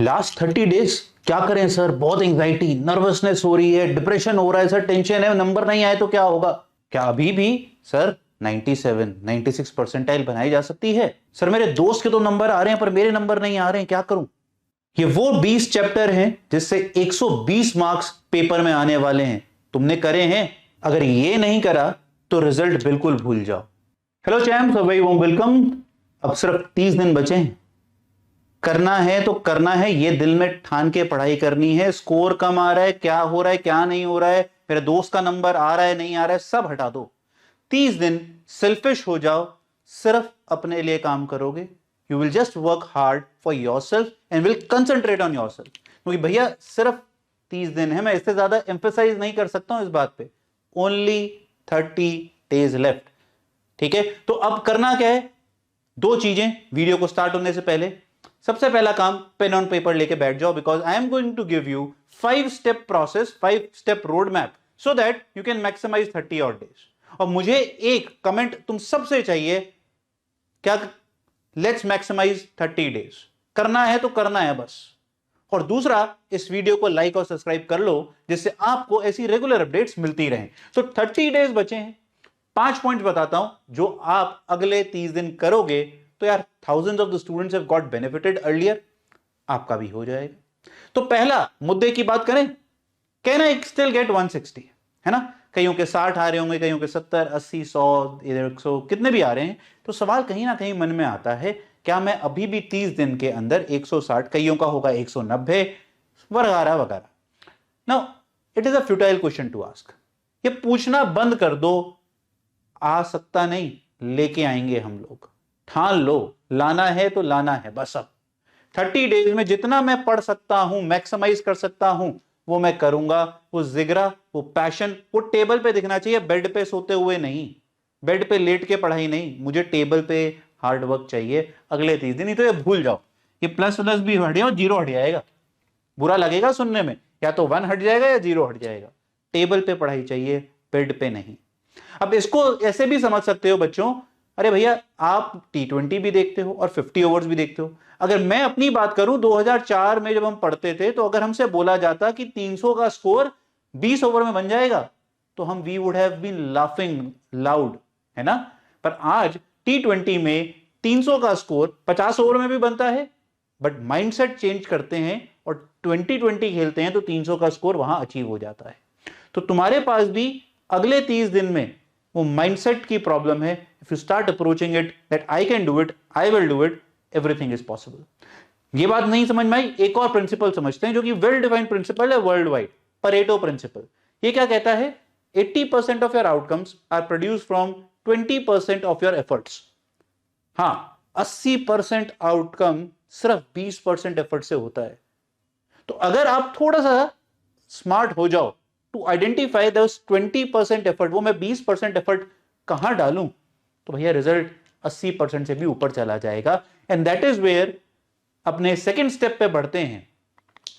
Last 30 days क्या करें sir, बहुत एंजाइटी, नर्वसनेस हो रही है, डिप्रेशन हो रहा है सर, टेंशन है, नंबर नहीं आए तो क्या होगा? क्या अभी भी सर 97 96 परसेंटाइल बनाई जा सकती है? सर मेरे दोस्त के तो नंबर आ रहे हैं पर मेरे नंबर नहीं आ रहे हैं, क्या करूं? ये वो 20 चैप्टर हैं जिससे 120 मार्क्स पेपर में आने वाले हैं। तुमने करे हैं? अगर ये नहीं करा तो रिजल्ट बिल्कुल भूल जाओ। Hello champs, very warm welcome. अब सिर्फ 30 दिन बचे हैं। करना है तो करना है, ये दिल में ठान के पढ़ाई करनी है। स्कोर कम आ रहा है, क्या हो रहा है क्या नहीं हो रहा है, मेरे दोस्त का नंबर आ रहा है नहीं आ रहा है, सब हटा दो। 30 दिन सेल्फिश हो जाओ, सिर्फ अपने लिए काम करोगे। You will just work hard for your self and will concentrate on your self. क्योंकि भैया सिर्फ 30 दिन है, मैं इससे ज्यादा एम्फेसाइज नहीं कर सकता हूं इस बात पे। Only 30 days left. ठीक है, तो अब करना क्या है? दो चीजें वीडियो को स्टार्ट होने से पहले। सबसे पहला काम, पेन ऑन पेपर लेके बैठ जाओ, because I am going to give you 5 step process, 5 step road map, so that you can maximise 30 और डेज। और मुझे एक कमेंट तुम सबसे चाहिए, क्या? Let's maximise 30 days. करना है तो करना है बस। और दूसरा, इस वीडियो को लाइक और सब्सक्राइब कर लो, जिससे आपको ऐसी रेगुलर अपडेट्स मिलती रहें। तो 30 डेज बचे हैं। 5 पॉइंट्स बताता हूं जो आप अगले 30 दिन करोगे तो यार thousands of the students have got benefited earlier, आपका भी हो जाएगा। तो पहला मुद्दे की बात करें, कैन आई स्टिल गेट 160, है ना? कईयों के 60 आ रहे होंगे, कईयों के 70, 80, 100, 100, कितने भी आ रहे हैं। तो सवाल कहीं ना कहीं मन में आता है, क्या मैं अभी भी 30 दिन के अंदर 160, कईयों का होगा 190 वगैरह वगैरह। Now it is a futile question to ask. ये पूछना बंद कर दो। आ सकता नहीं, लेके आएंगे हम लोग। ठान लो, लाना है तो लाना है बस। अब 30 डेज में जितना मैं पढ़ सकता हूं, मैक्सिमाइज कर सकता हूं, वो मैं करूंगा। वो जिगरा, वो पैशन, वो टेबल पे दिखना चाहिए, बेड पे सोते हुए नहीं, बेड पे लेट के पढ़ाई नहीं। मुझे टेबल पे हार्ड वर्क चाहिए अगले 30 दिन। नहीं तो ये भूल जाओ, ये प्लस प्लस भी हट जाओ, जीरो हट जाएगा। बुरा लगेगा सुनने में, या तो 1 हट जाएगा या 0 हट जाएगा। टेबल पे पढ़ाई चाहिए, बेड पे नहीं। अब इसको ऐसे भी समझ सकते हो बच्चों, अरे भैया आप T20 भी देखते हो और 50 ओवर्स भी देखते हो। अगर मैं अपनी बात करूं, 2004 में जब हम पढ़ते थे, तो अगर हमसे बोला जाता कि 300 का स्कोर 20 ओवर में बन जाएगा, तो हम we would have been laughing loud, है ना? पर आज T20 में 300 का स्कोर 50 ओवर में भी बनता है, बट माइंडसेट चेंज करते हैं और 2020 खेलते हैं तो 300 का स्कोर वहां अचीव हो जाता है। तो तुम्हारे पास भी अगले 30 दिन में वो माइंडसेट की प्रॉब्लम है। If you start approaching it that I can do it, I will do it, everything is possible. ये बात नहीं समझ में आई? एक और प्रिंसिपल समझते हैं जो कि वेल डिफाइंड प्रिंसिपल है वर्ल्ड वाइड, परेटो प्रिंसिपल। ये क्या कहता है? 80% of your outcomes are produce from 20% of your efforts. हाँ, 80% आउटकम सिर्फ 20% एफर्ट से होता है। तो अगर आप थोड़ा सा स्मार्ट हो जाओ टू आइडेंटिफाई दोस 20% एफर्ट, वो मैं 20% एफर्ट कहां डालूं, तो भैया रिजल्ट 80% से भी ऊपर चला जाएगा। एंड दैट इज वेयर अपने सेकेंड स्टेप पे बढ़ते हैं,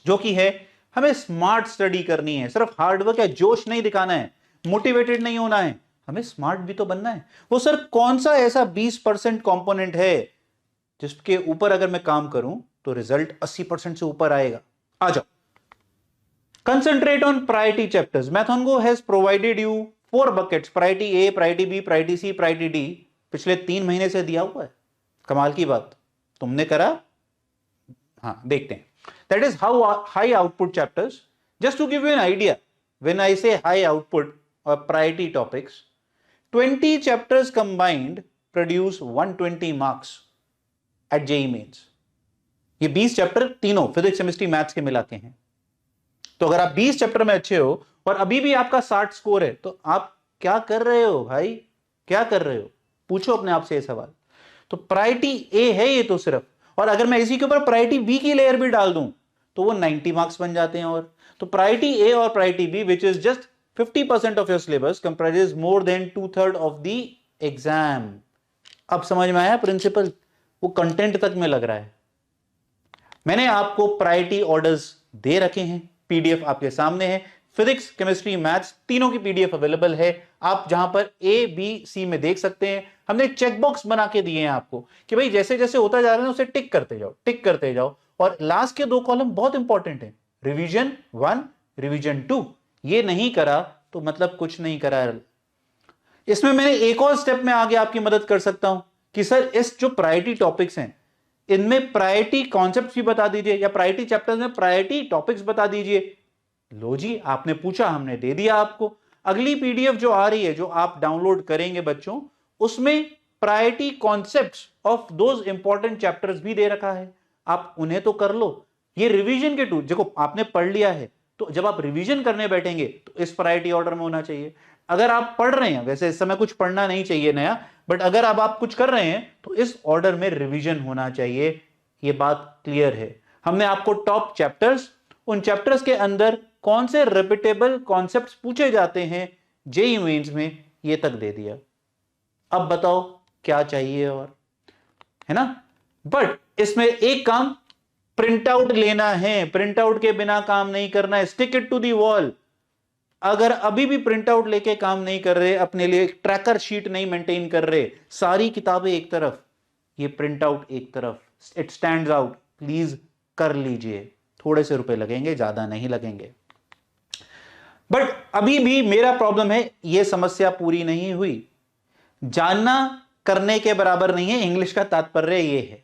जो कि है हमें स्मार्ट स्टडी करनी है। सिर्फ हार्डवर्क या जोश नहीं दिखाना है, मोटिवेटेड नहीं होना है, हमें स्मार्ट भी तो बनना है। वो सर कौन सा ऐसा 20% कंपोनेंट है जिसके ऊपर अगर मैं काम करूं तो रिजल्ट 80% से ऊपर आएगा? आ जाओ। Concentrate on priority chapters. Mathongo has provided you 4 buckets, priority A, priority B, priority C, priority D. पिछले 3 महीने से दिया हुआ है। कमाल की बात, तुमने करा? हाँ, देखते हैं। That is how high output chapters. Just to give you an idea, when I say high output or priority topics, 20 chapters combined produce 120 marks at JEE Mains. ये 20 चैप्टर तीनों फिजिक्स, केमिस्ट्री, मैथ्स के मिला के हैं। तो अगर आप 20 chapter में अच्छे हो और अभी भी आपका 60 स्कोर है, तो आप क्या कर रहे हो भाई? क्या कर रहे हो? पूछो अपने आप से ये सवाल। तो प्रायोरिटी ए है ये तो सिर्फ, और अगर मैं इसी के ऊपर प्रायोरिटी बी की लेयर भी डाल दूं तो वो 90 मार्क्स बन जाते हैं। और तो प्रायोरिटी ए और priority B, which is just 50% of your syllabus, comprises more than 2/3 of the exam. अब समझ में आया प्रिंसिपल? वो कंटेंट तक में लग रहा है। मैंने आपको प्रायोरिटी ऑर्डर्स दे रखे हैं, पीडीएफ आपके सामने है। फिजिक्स, केमिस्ट्री, मैथ्स तीनों की पीडीएफ अवेलेबल है। आप जहां पर ए, बी, सी में देख सकते हैं। हमने चेकबॉक्स बना के दिए हैं आपको कि भाई जैसे जैसे होता जा रहा है उसे टिक करते जाओ, टिक करते जाओ। और लास्ट के 2 कॉलम बहुत इंपॉर्टेंट है, रिवीजन 1, रिवीजन 2। ये नहीं करा तो मतलब कुछ नहीं करा। इसमें मैंने एक और स्टेप में आगे आपकी मदद कर सकता हूं कि सर इस जो प्रायोरिटी टॉपिक्स हैं इनमें प्रायोरिटी कॉन्सेप्ट्स भी बता दीजिए, या प्रायोरिटी चैप्टर्स में प्रायोरिटी टॉपिक्स बता दीजिए। लो जी, आपने पूछा, हमने दे दिया आपको। अगली पीडीएफ जो आ रही है, जो आप डाउनलोड करेंगे बच्चों, उसमें priority concepts of those important chapters भी दे रखा है, आप उन्हें तो कर लो। ये रिवीजन के टूल, देखो आपने पढ़ लिया है तो जब आप रिवीजन करने बैठेंगे तो इस प्रायोरिटी ऑर्डर में होना चाहिए। अगर आप पढ़ रहे हैं, वैसे इस समय कुछ पढ़ना नहीं चाहिए नया, बट अगर अब आप कुछ कर रहे हैं तो इस ऑर्डर में रिवीजन होना चाहिए। ये बात क्लियर है। हमने आपको टॉप चैप्टर्स, उन चैप्टर्स के अंदर कौन से रिपीटेबल कॉन्सेप्ट्स पूछे जाते हैं जेईई मेंस में, ये तक दे दिया। अब बताओ क्या चाहिए और, है ना। बट इसमें एक काम, प्रिंट आउट लेना है, प्रिंट आउट के बिना काम नहीं करना है, stick it to the wall. अगर अभी भी प्रिंट आउट लेके काम नहीं कर रहे, अपने लिए ट्रैकर शीट नहीं मेंटेन कर रहे, सारी किताबें एक तरफ, ये प्रिंट आउट एक तरफ, इट स्टैंड्स आउट, प्लीज कर लीजिए। थोड़े से रुपए लगेंगे, ज्यादा नहीं लगेंगे। बट अभी भी मेरा प्रॉब्लम है, यह समस्या पूरी नहीं हुई। जानना करने के बराबर नहीं है, इंग्लिश का तात्पर्य यह है।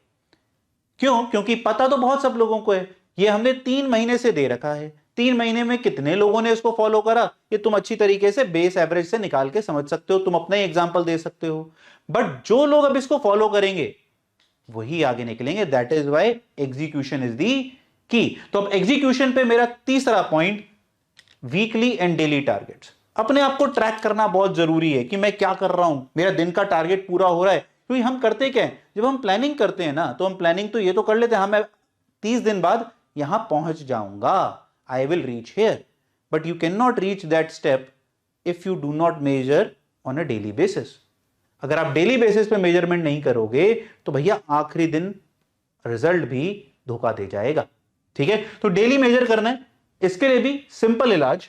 क्यों? क्योंकि पता तो बहुत सब लोगों को है, ये हमने 3 महीने से दे रखा है। 3 महीने में कितने लोगों ने इसको फॉलो करा, ये तुम अच्छी तरीके से बेस एवरेज से निकाल के समझ सकते हो, तुम अपना ही एग्जांपल दे सकते हो। बट जो लोग अब इसको फॉलो करेंगे वही आगे निकलेंगे। That is why execution is the की। तो अब एग्जीक्यूशन पे मेरा तीसरा point, weekly and daily targets. अपने आप को ट्रैक करना बहुत जरूरी है कि मैं क्या कर रहा हूं, मेरा दिन का टारगेट पूरा हो रहा है। क्योंकि हम करते क्या है, जब हम प्लानिंग करते हैं ना, तो हम प्लानिंग तो ये तो कर लेते हैं, मैं 30 दिन बाद यहां पहुंच जाऊंगा, I will reach here. But you can not reach that step if you do not major on a daily basis. अगर आप डेली बेसिस पे मेजरमेंट नहीं करोगे तो भैया आखिरी दिन रिजल्ट भी धोखा दे जाएगा। ठीक है, तो डेली मेजर करना है। इसके लिए भी सिंपल इलाज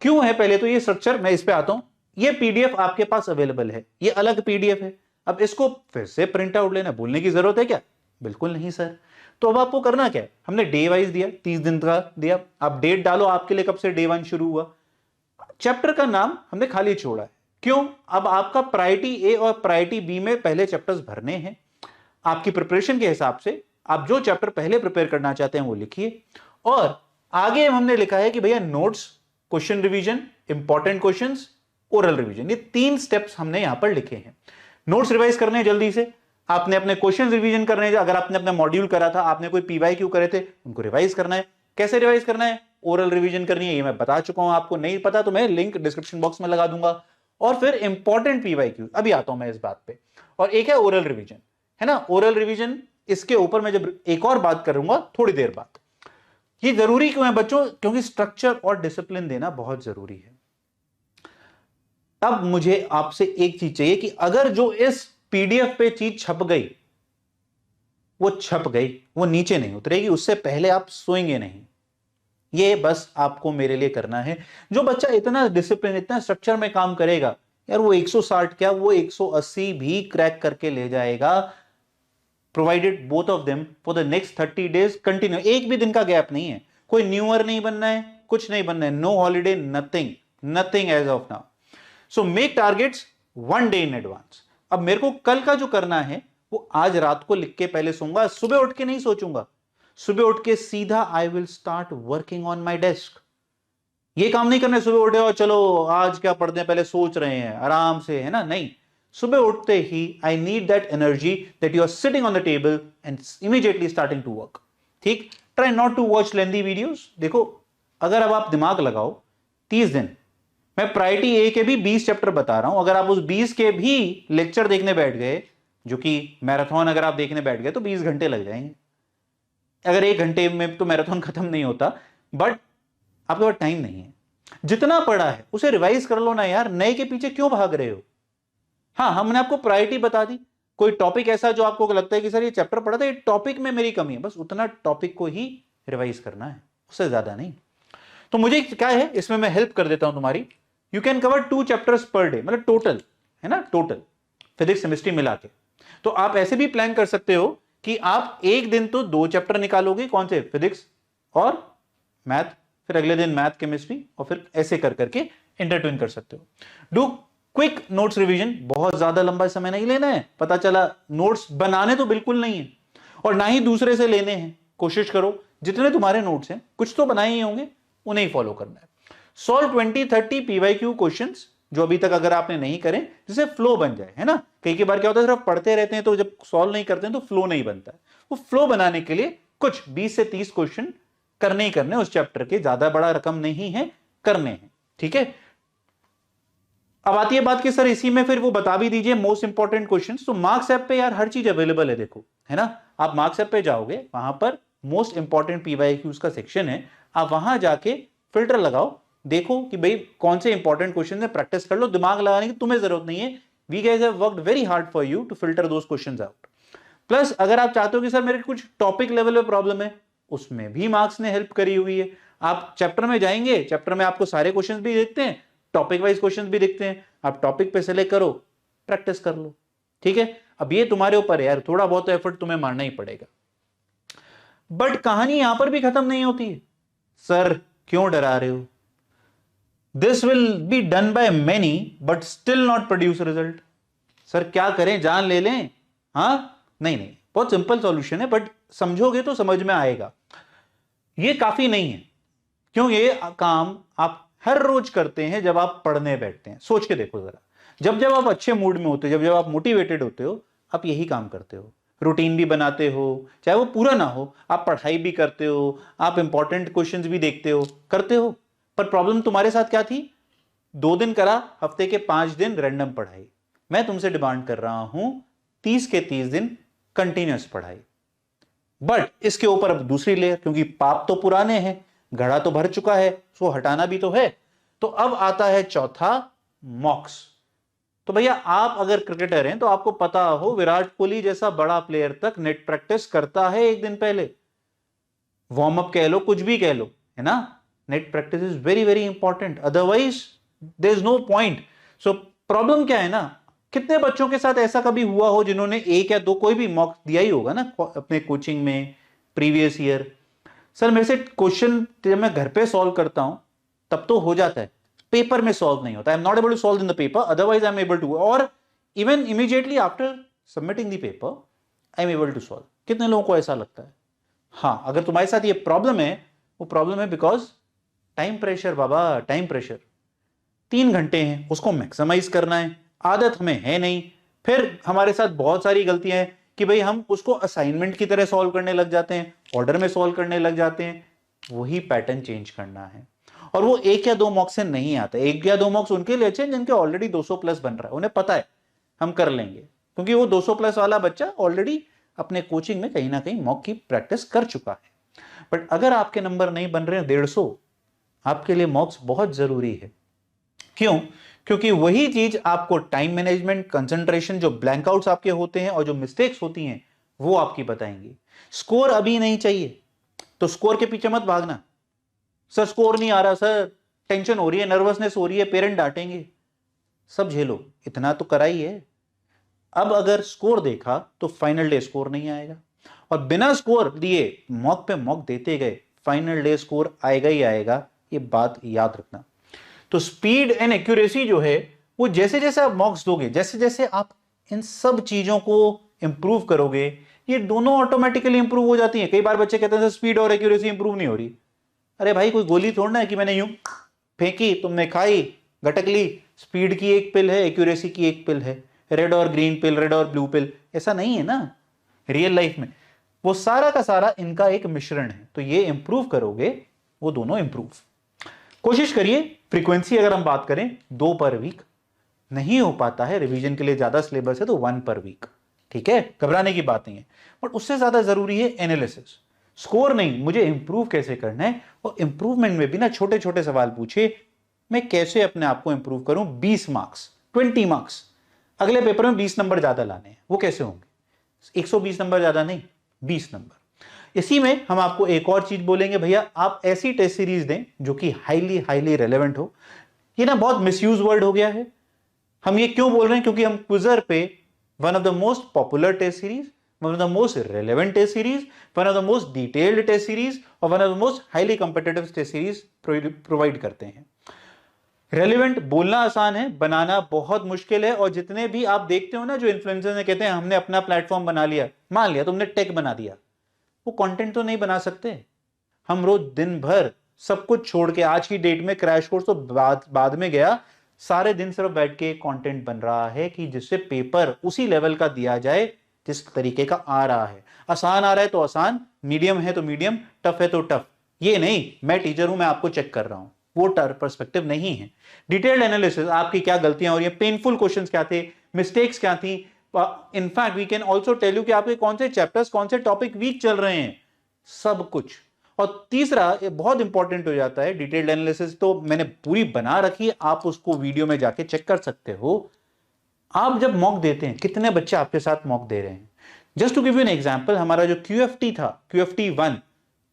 क्यों है, पहले तो ये स्ट्रक्चर, मैं इस पे आता हूं। ये पीडीएफ आपके पास अवेलेबल है, ये अलग पीडीएफ है। अब इसको फिर से प्रिंट आउट लेना, बोलने की जरूरत है क्या? बिल्कुल नहीं सर। तो अब आपको करना क्या है, हमने डे वाइज दिया, 30 दिन का दिया। आप डेट डालो, आपके लिए कब से डे 1 शुरू हुआ। चैप्टर का नाम हमने खाली छोड़ा है, क्यों? अब आपका प्रायोरिटी ए और प्रायोरिटी बी में पहले चैप्टर्स भरने हैं। आपकी प्रिपरेशन के हिसाब से आप जो चैप्टर पहले प्रिपेयर करना चाहते हैं वो लिखिए। और आगे हमने लिखा है कि भैया notes, question revision, important questions, oral revision, ये 3 स्टेप्स हमने यहां पर लिखे हैं। नोट्स रिवाइज करने हैं जल्दी से, आपने अपने क्वेश्चन रिवीजन करने हैं। अगर आपने अपना मॉड्यूल करा था, आपने कोई पीवाईक्यू करे थे, उनको रिवाइज करना है। कैसे रिवाइज करना है? ओरल रिवीजन करनी है, ये मैं बता चुका हूं। आपको नहीं पता तो मैं लिंक डिस्क्रिप्शन बॉक्स में लगा दूंगा। और फिर इंपॉर्टेंट पीवाईक्यू, अभी आता हूं मैं इस बात पे। और एक है ओरल रिवीजन, है ना। ओरल रिवीजन, इसके ऊपर मैं जब एक और बात करूंगा थोड़ी देर बाद। ये जरूरी क्यों है बच्चों? क्योंकि स्ट्रक्चर और डिसिप्लिन देना बहुत जरूरी है। अब मुझे आपसे एक चीज चाहिए कि अगर जो इस पीडीएफ पे चीज छप गई, वो छप गई, वो नीचे नहीं उतरेगी, उससे पहले आप सोएंगे नहीं। ये बस आपको मेरे लिए करना है। जो बच्चा इतना डिसिप्लिन, इतना स्ट्रक्चर में काम करेगा, यार वो 160 क्या, वो 180 भी क्रैक करके ले जाएगा, provided both of them for the next 30 days continue. एक भी दिन का गैप नहीं है, कोई न्यू ईयर नहीं बनना है, कुछ नहीं बनना है, no holiday, nothing, nothing as of now. So make targets 1 day in advance. अब मेरे को कल का जो करना है वो आज रात को लिख के पहले सोऊंगा, सुबह उठ के नहीं सोचूंगा। सुबह उठ के सीधा I will start working on my desk. ये काम नहीं करना है सुबह उठे और चलो आज क्या पढ़ते हैं, पहले सोच रहे हैं आराम से, है ना। नहीं, सुबह उठते ही I need that energy that you are sitting on the table and immediately starting to work. ठीक, try not to watch lengthy videos. देखो, अगर अब आप दिमाग लगाओ, 30 दिन, मैं प्रायोरिटी ए के भी 20 चैप्टर बता रहा हूं। अगर आप उस 20 के भी लेक्चर देखने बैठ गए, जो कि मैराथन अगर आप देखने बैठ गए तो 20 घंटे लग जाएंगे। अगर 1 घंटे में तो मैराथन खत्म नहीं होता, बट आपके पास टाइम नहीं है। जितना पढ़ा है उसे रिवाइज कर लो ना यार, नए के पीछे क्यों भाग रहे हो। हाँ, हमने आपको प्रायोरिटी बता दी। कोई टॉपिक ऐसा जो आपको लगता है कि सर ये चैप्टर पढ़ा था, ये टॉपिक में मेरी कमी है, बस उतना टॉपिक को ही रिवाइज करना है, उससे ज्यादा नहीं। तो मुझे क्या है, इसमें मैं हेल्प कर देता हूं तुम्हारी। You can cover 2 chapters per day, मतलब टोटल, है ना, टोटल फिजिक्स केमिस्ट्री मिला के। तो आप ऐसे भी प्लान कर सकते हो कि आप एक दिन तो 2 चैप्टर निकालोगे, कौन से, फिजिक्स और मैथ, फिर अगले दिन मैथ केमिस्ट्री, और फिर ऐसे कर करके इंटरट्विन कर सकते हो। डू क्विक नोट्स रिवीजन, बहुत ज्यादा लंबा समय नहीं लेना है। पता चला नोट्स बनाने तो बिल्कुल नहीं है और ना ही दूसरे से लेने हैं। कोशिश करो जितने तुम्हारे नोट्स हैं, कुछ तो बनाए ही होंगे, उन्हें ही फॉलो करना है। सॉल्व 20-30 पीवाईक्यू क्वेश्चंस जो अभी तक अगर आपने नहीं करे, जिससे फ्लो बन जाए, है ना। कई बार क्या होता है, सिर्फ पढ़ते रहते हैं तो जब सॉल्व नहीं करते हैं तो फ्लो नहीं बनता है। वो फ्लो बनाने के लिए कुछ 20 से 30 क्वेश्चन करने ही करने उस चैप्टर के, ज्यादा बड़ा रकम नहीं है, करने हैं, ठीक है। अब आती है बात कि सर इसी में फिर वो बता भी दीजिए मोस्ट इंपॉर्टेंट क्वेश्चंस। तो मार्क्स ऐप पे यार हर चीज अवेलेबल है, देखो, है ना। आप मार्क्स ऐप पे जाओगे, वहां पर मोस्ट इंपॉर्टेंट पीवाईक्यूज का सेक्शन है, आप वहां जाके फिल्टर लगाओ, देखो कि भाई कौन से इंपॉर्टेंट क्वेश्चन है, प्रैक्टिस कर लो। दिमाग लगाने की तुम्हें जरूरत नहीं है। We guys have worked very hard for you to filter those questions out. Plus अगर आप चाहते हो कि सर मेरे कुछ टॉपिक लेवल पे प्रॉब्लम है, उसमें भी मार्क्स ने हेल्प करी हुई है। आप चैप्टर में जाएंगे, चैप्टर में आपको सारे क्वेश्चंस भी दिखते हैं, टॉपिक वाइज क्वेश्चंस भी दिखते हैं, आप टॉपिक पे सेलेक्ट करो, प्रैक्टिस कर लो, ठीक है। अब ये तुम्हारे ऊपर है यार, थोड़ा बहुत एफर्ट तुम्हें मारना ही पड़ेगा। बट कहानी यहां पर भी खत्म नहीं होती है। सर क्यों डरा रहे हो, this will be done by many but still not produce result. Sir क्या करें, जान ले लें? हाँ, नहीं नहीं, बहुत सिंपल सॉल्यूशन है, बट समझोगे तो समझ में आएगा। ये काफी नहीं है, क्यों? ये काम आप हर रोज करते हैं जब आप पढ़ने बैठते हैं। सोच के देखो जरा, जब जब आप अच्छे मूड में होते हो, जब जब आप मोटिवेटेड होते हो, आप यही काम करते हो। रूटीन भी बनाते हो, चाहे वो पूरा ना हो, आप पढ़ाई भी करते हो, आप इंपॉर्टेंट क्वेश्चंस भी देखते हो, करते हो। पर प्रॉब्लम तुम्हारे साथ क्या थी? 2 दिन करा, हफ्ते के 5 दिन रैंडम पढ़ाई। मैं तुमसे डिमांड कर रहा हूं 30 के 30 दिन कंटिन्यूअस पढ़ाई। बट इसके ऊपर अब दूसरी लेयर, क्योंकि पाप तो पुराने हैं, घड़ा तो भर चुका है, उसको हटाना भी तो है। तो अब आता है चौथा, मॉक्स। तो भैया आप अगर क्रिकेटर हैं तो आपको पता हो, विराट कोहली जैसा बड़ा प्लेयर तक नेट प्रैक्टिस करता है एक दिन पहले। वार्म अप कह लो, कुछ भी कह लो, है ना। Net practice is very very important, otherwise there is no point. So problem क्या है ना, कितने बच्चों के साथ ऐसा कभी हुआ हो जिन्होंने 1 या 2 कोई भी मॉक दिया ही होगा ना अपने कोचिंग में प्रीवियस ईयर। सर मेरे से क्वेश्चन जब मैं घर पे सॉल्व करता हूं तब तो हो जाता है, पेपर में सॉल्व नहीं होता। I am not able to solve in the paper, otherwise I am able to, और even immediately after submitting the paper I am able to solve. कितने लोगों को ऐसा लगता है? हाँ, अगर तुम्हारे साथ ये प्रॉब्लम है, वो प्रॉब्लम है because time pressure. Baba time pressure, 3 घंटे हैं, उसको मैक्सिमाइज करना है, आदत हमें है नहीं। फिर हमारे साथ बहुत सारी गलतियां हैं कि भाई हम उसको असाइनमेंट की तरह सॉल्व करने लग जाते हैं, ऑर्डर में सॉल्व करने लग जाते हैं। वही पैटर्न चेंज करना है, और वो 1 या 2 मॉक्स से नहीं आता। 1 या 2 मॉक्स उनके लिए अच्छे हैं जिनके ऑलरेडी 200 प्लस बन रहा है, उन्हें पता है हम कर लेंगे, क्योंकि वो 200 प्लस वाला बच्चा ऑलरेडी अपने कोचिंग में कहीं ना कहीं मॉक की प्रैक्टिस कर चुका है। बट अगर आपके नंबर नहीं बन रहे हैं 150, आपके लिए मॉक्स बहुत जरूरी है। क्यों? क्योंकि वही चीज आपको टाइम मैनेजमेंट, कंसंट्रेशन, जो ब्लैंकआउट्स आपके होते हैं और जो मिस्टेक्स होती हैं वो आपकी बताएंगी। स्कोर अभी नहीं चाहिए तो स्कोर के पीछे मत भागना। सर स्कोर नहीं आ रहा, सर टेंशन हो रही है, नर्वसनेस हो रही है, पेरेंट डांटेंगे, सब झेलो, इतना तो करा ही है। अब अगर स्कोर देखा तो फाइनल डे स्कोर नहीं आएगा, और बिना स्कोर दिए मॉक पे मॉक देते गए, फाइनल डे स्कोर आएगा ही आएगा, ये बात याद रखना। तो स्पीड एंड एक्यूरेसी जो है वो जैसे जैसे आप मॉक्स दोगे, जैसे जैसे आप इन सब चीजों को इंप्रूव करोगे, ये दोनों ऑटोमेटिकली इंप्रूव हो जाती हैं। कई बार बच्चे कहते हैं स्पीड और एक्यूरेसी इंप्रूव नहीं हो रही। अरे भाई कोई गोली थोड़ना है कि मैंने यूं फेंकी, तुमने खाई, गटक ली। स्पीड की एक पिल है, एक्यूरेसी की एक पिल है, रेड और ग्रीन पिल, रेड और ब्लू पिल, ऐसा नहीं है ना रियल लाइफ में। वो सारा का सारा इनका एक मिश्रण है। तो ये इंप्रूव करोगे, वो दोनों इंप्रूव। कोशिश करिए, फ्रीक्वेंसी अगर हम बात करें 2 पर वीक, नहीं हो पाता है, रिवीजन के लिए ज्यादा सिलेबस है तो 1 पर वीक, ठीक है, घबराने की बात नहीं है। बट उससे ज्यादा जरूरी है एनालिसिस। स्कोर नहीं, मुझे इंप्रूव कैसे करना है, और इंप्रूवमेंट में भी ना छोटे छोटे सवाल पूछे, मैं कैसे अपने आप को इंप्रूव करूं। 20 मार्क्स, 20 मार्क्स, अगले पेपर में 20 नंबर ज्यादा लाने हैं, वो कैसे होंगे? 120 नंबर ज्यादा नहीं, 20 नंबर। इसी में हम आपको एक और चीज बोलेंगे, भैया आप ऐसी टेस्ट सीरीज दें जो कि हाईली हाईली रेलेवेंट हो। ये ना बहुत मिसयूज वर्ड हो गया है। हम ये क्यों बोल रहे हैं? क्योंकि हम क्विजर पे one of the most popular test series one of the most relevant test series, one of the most detailed test series और one of the most highly competitive test series provide करते हैं। Relevant बोलना आसान है, बनाना बहुत मुश्किल है। और जितने भी आप देखते हो ना जो इन्फ्लुएंसर्स ने कहते हैं हमने अपना प्लेटफॉर्म बना लिया, मान लिया तुमने टेक बना दिया, वो कंटेंट तो नहीं बना सकते। हम रोज दिन भर सब कुछ छोड़ के, आज की डेट में क्रैश कोर्स तो बाद में गया, सारे दिन सिर्फ बैठ के कंटेंट बन रहा है कि जिससे पेपर उसी लेवल का दिया जाए जिस तरीके का आ रहा है। आसान आ रहा है तो आसान, मीडियम है तो मीडियम, टफ है तो टफ। ये नहीं मैं टीचर हूं मैं आपको चेक कर रहा हूं, वो पर्सपेक्टिव नहीं है। डिटेल्ड एनालिसिस, आपकी क्या गलतियां हो रही है, पेनफुल क्वेश्चंस क्या थे, मिस्टेक्स क्या थी। In fact we can also tell you कि आपके कौन से चैप्टर्स, कौन से टॉपिक वीक चल रहे हैं, सब कुछ। और तीसरा ये बहुत इंपॉर्टेंट हो जाता है, डिटेल्ड एनालिसिस तो मैंने पूरी बना रखी है, आप उसको वीडियो में जाके चेक कर सकते हो। आप जब मॉक देते हैं, कितने बच्चे आपके साथ मॉक दे रहे हैं? Just to give you an example, हमारा जो QFT था, QFT 1,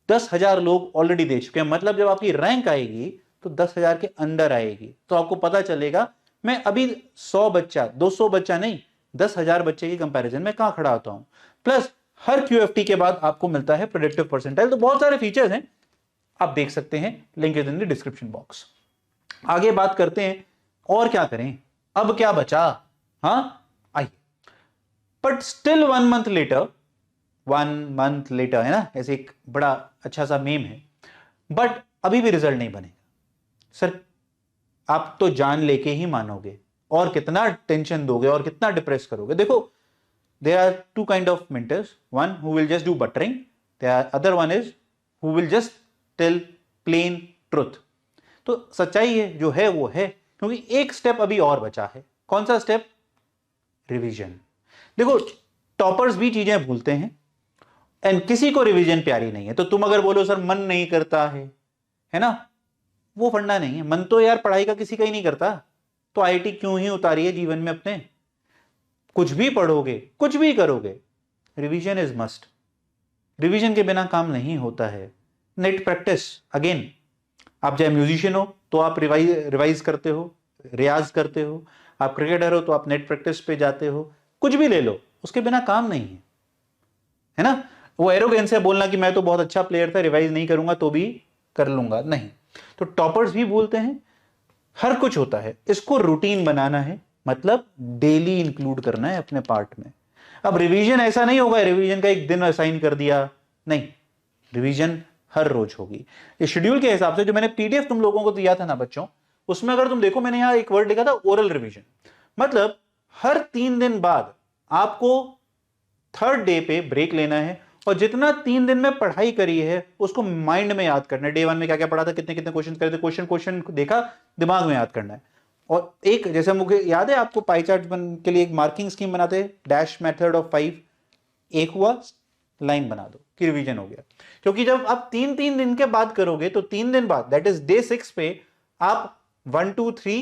10,000 लोग ऑलरेडी दे चुके हैं। मतलब जब आपकी रैंक आएगी तो 10,000 के अंदर आएगी, तो आपको पता चलेगा मैं अभी 100 बच्चा 200 बच्चा नहीं, 10,000 बच्चे की कंपैरिजन में कहां खड़ा होता हूं। प्लस हर QFT के बाद आपको मिलता है प्रेडिक्टिव परसेंटाइल। तो बहुत सारे फीचर्स हैं, आप देख सकते हैं, link is in the description box. आगे बात करते हैं और क्या करें, अब क्या बचा। हाँ आइए, but still 1 month later, 1 month later है ना, ऐसे एक बड़ा अच्छा सा मेम है, बट अभी भी रिजल्ट नहीं बनेगा। सर आप तो जान लेके ही मानोगे, और कितना टेंशन दोगे और कितना डिप्रेस करोगे। देखो, there are two kind of mentors, one who will just do buttering, the other one is who will just tell plain truth। तो सच्चाई है जो है वो है, क्योंकि एक स्टेप अभी और बचा है। कौन सा स्टेप? रिवीजन। देखो, टॉपर्स भी चीजें भूलते हैं एंड किसी को रिवीजन प्यारी नहीं है। तो तुम अगर बोलो सर मन नहीं करता है ना, वो फंडा नहीं है। मन तो यार पढ़ाई का किसी का ही नहीं करता, तो IIT क्यों ही उतारी है जीवन में अपने। कुछ भी पढ़ोगे, कुछ भी करोगे, रिवीजन इज मस्ट। रिवीजन के बिना काम नहीं होता है। नेट प्रैक्टिस, अगेन, आप चाहे म्यूजिशियन हो तो आप रिवाइज करते हो, रियाज करते हो, आप क्रिकेटर हो तो आप नेट प्रैक्टिस पे जाते हो, कुछ भी ले लो, उसके बिना काम नहीं है ना। वो एरोगेंस है बोलना कि मैं तो बहुत अच्छा प्लेयर था, रिवाइज नहीं करूंगा तो भी कर लूंगा, नहीं। तो टॉपर्स भी बोलते हैं, हर कुछ होता है, इसको रूटीन बनाना है, मतलब डेली इंक्लूड करना है अपने पार्ट में। अब रिवीजन ऐसा नहीं होगा रिवीजन का एक दिन असाइन कर दिया, नहीं, रिवीजन हर रोज होगी। इस शेड्यूल के हिसाब से जो मैंने PDF तुम लोगों को दिया था ना बच्चों, उसमें अगर तुम देखो मैंने यहां एक वर्ड लिखा था, ओरल रिवीजन। मतलब हर 3 दिन बाद आपको 3rd डे पे ब्रेक लेना है और जितना 3 दिन में पढ़ाई करी है उसको माइंड में याद करना है। डे 1 में क्या क्या पढ़ा था, कितने कितने क्वेश्चन करे थे, क्वेश्चन देखा, दिमाग में याद करना है। और एक, जैसे मुझे याद है आपको पाई चार्ट के लिए एक मार्किंग स्कीम बनाते हैं, डैश मेथड ऑफ 5, एक हुआ, लाइन बना दो कि रिवीजन हो गया। क्योंकि जब आप 3 दिन के बाद करोगे तो 3 दिन बाद, दैट इज डे 6 पे आप 1 2 3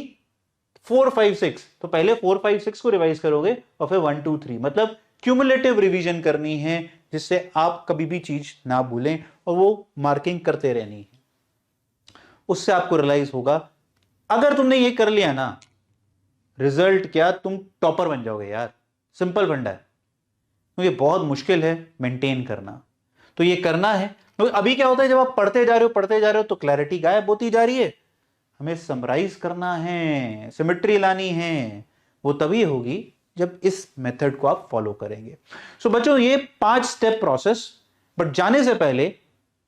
4 5 6, तो पहले 4 5 6 को रिवाइज करोगे और फिर 1 2 3, मतलब क्यूमुलेटिव रिवीजन करनी है, जिससे आप कभी भी चीज ना भूलें और वो मार्किंग करते रहनी है। उससे आपको रियलाइज होगा, अगर तुमने ये कर लिया ना, रिजल्ट क्या, तुम टॉपर बन जाओगे यार। सिंपल फंडा है, क्योंकि बहुत मुश्किल है मेंटेन करना। तो ये करना है। तो अभी क्या होता है, जब आप पढ़ते जा रहे हो तो क्लैरिटी गायब होती जा रही है। हमें समराइज करना है, सिमेट्री लानी है, वो तभी होगी जब इस मेथड को आप फॉलो करेंगे। सो बच्चों, ये 5 स्टेप प्रोसेस। बट जाने से पहले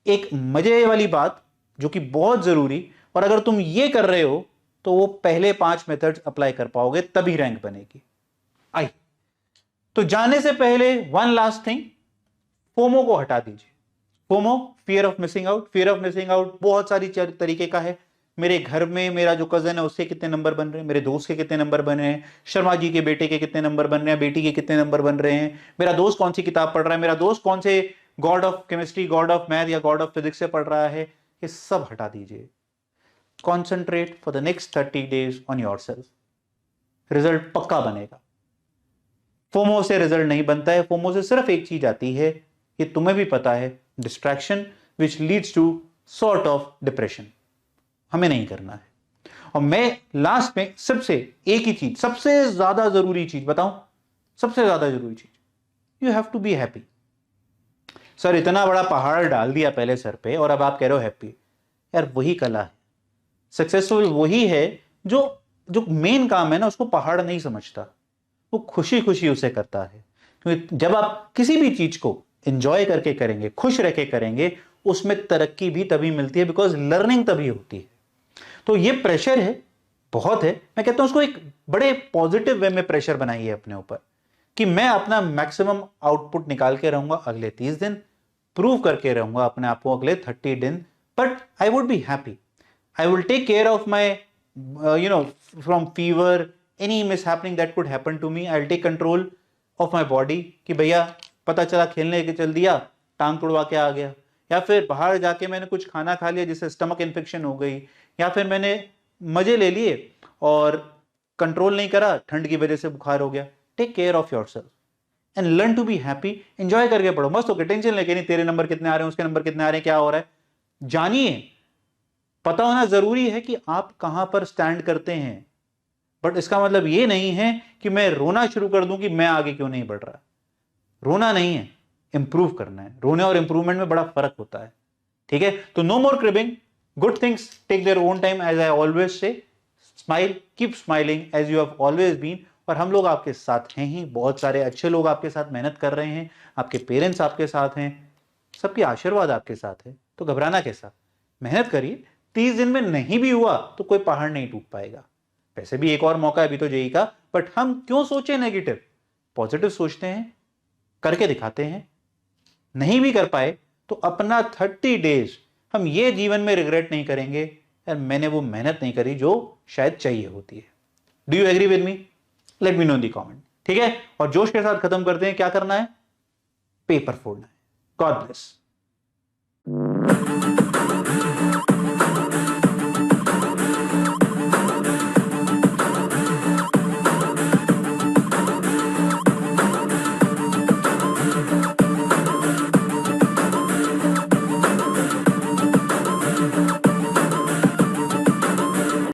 एक मजे वाली बात जो कि बहुत जरूरी, और अगर तुम ये कर रहे हो तो वो पहले 5 मेथड्स अप्लाई कर पाओगे, तभी रैंक बनेगी। आई तो जाने से पहले वन लास्ट थिंग, फोमो को हटा दीजिए। FOMO, fear of missing out. Fear of missing out बहुत सारी तरीके का है। मेरे घर में मेरा जो कजन है उसके कितने नंबर बन रहे हैं, मेरे दोस्त के कितने नंबर बन रहे हैं, शर्मा जी के बेटे के कितने नंबर बन रहे हैं, बेटी के कितने नंबर बन रहे हैं, मेरा दोस्त कौन सी किताब पढ़ रहा है, मेरा दोस्त कौन से God of chemistry, God of math या गॉड ऑफ फिजिक्स से पढ़ रहा है, ये सब हटा दीजिए। Concentrate for the next 30 days on yourself. Result पक्का बनेगा। फोमो से रिजल्ट नहीं बनता है। फोमो से सिर्फ एक चीज आती है, ये तुम्हें भी पता है, distraction which leads to sort of depression. हमें नहीं करना है। और मैं लास्ट में सबसे एक ही चीज, सबसे ज्यादा जरूरी चीज बताऊं, सबसे ज्यादा जरूरी चीज, you have to be happy. Sir इतना बड़ा पहाड़ डाल दिया पहले सर पे और अब आप कह रहे हो हैप्पी। यार वही कला है, सक्सेसफुल वही है जो जो मेन काम है ना उसको पहाड़ नहीं समझता, वो खुशी खुशी उसे करता है। क्योंकि जब आप किसी भी चीज को एंजॉय करके करेंगे, खुश रह के करेंगे, उसमें तरक्की भी तभी मिलती है, बिकॉज लर्निंग तभी होती है। तो ये प्रेशर है, बहुत है, मैं कहता हूं उसको एक बड़े पॉजिटिव वे में प्रेशर बनाइए अपने ऊपर कि मैं अपना मैक्सिमम आउटपुट निकाल के रहूंगा अगले 30 दिन, प्रूव करके रहूंगा अपने आप को अगले 30 दिन, but I would be happy. I will take care of my, from fever, any mishappening that could happen to me. I'll take control of my body कि भैया पता चला खेलने के चल दिया, टांग तुड़वा के आ गया, या फिर बाहर जाके मैंने कुछ खाना खा लिया जिससे स्टमक इन्फेक्शन हो गई, या फिर मैंने मजे ले लिए और कंट्रोल नहीं करा, ठंड की वजह से बुखार हो गया। Take care of your self and learn to be happy. Enjoy करके पढ़ो, मस्त होकर, टेंशन लेके नहीं तेरे नंबर कितने आ रहे हैं, उसके नंबर कितने आ रहे हैं, क्या हो रहा है। जानिए, पता होना जरूरी है कि आप कहां पर स्टैंड करते हैं, बट इसका मतलब यह नहीं है कि मैं रोना शुरू कर दूं कि मैं आगे क्यों नहीं बढ़ रहा। रोना नहीं है, इंप्रूव करना है। रोने और इंप्रूवमेंट में बड़ा फर्क होता है, ठीक है। तो no more cribbing, good things take their own time, as I always say. Smile, keep smiling as you have always been. और हम लोग आपके साथ हैं ही, बहुत सारे अच्छे लोग आपके साथ मेहनत कर रहे हैं, आपके पेरेंट्स आपके साथ हैं, सबके आशीर्वाद आपके साथ है। तो घबराना कैसा, मेहनत करिए। 30 दिन में नहीं भी हुआ तो कोई पहाड़ नहीं टूट पाएगा। वैसे भी एक और मौका है अभी तो जेई का, बट हम क्यों सोचे नेगेटिव, पॉजिटिव सोचते हैं, करके दिखाते हैं। नहीं भी कर पाए तो अपना 30 डेज हम ये जीवन में रिग्रेट नहीं करेंगे, यार मैंने वो मेहनत नहीं करी जो शायद चाहिए होती है। Do you agree with me? Let me know in the comment, ठीक है। और जोश के साथ खत्म करते हैं, क्या करना है, पेपर फोड़ना है। God bless.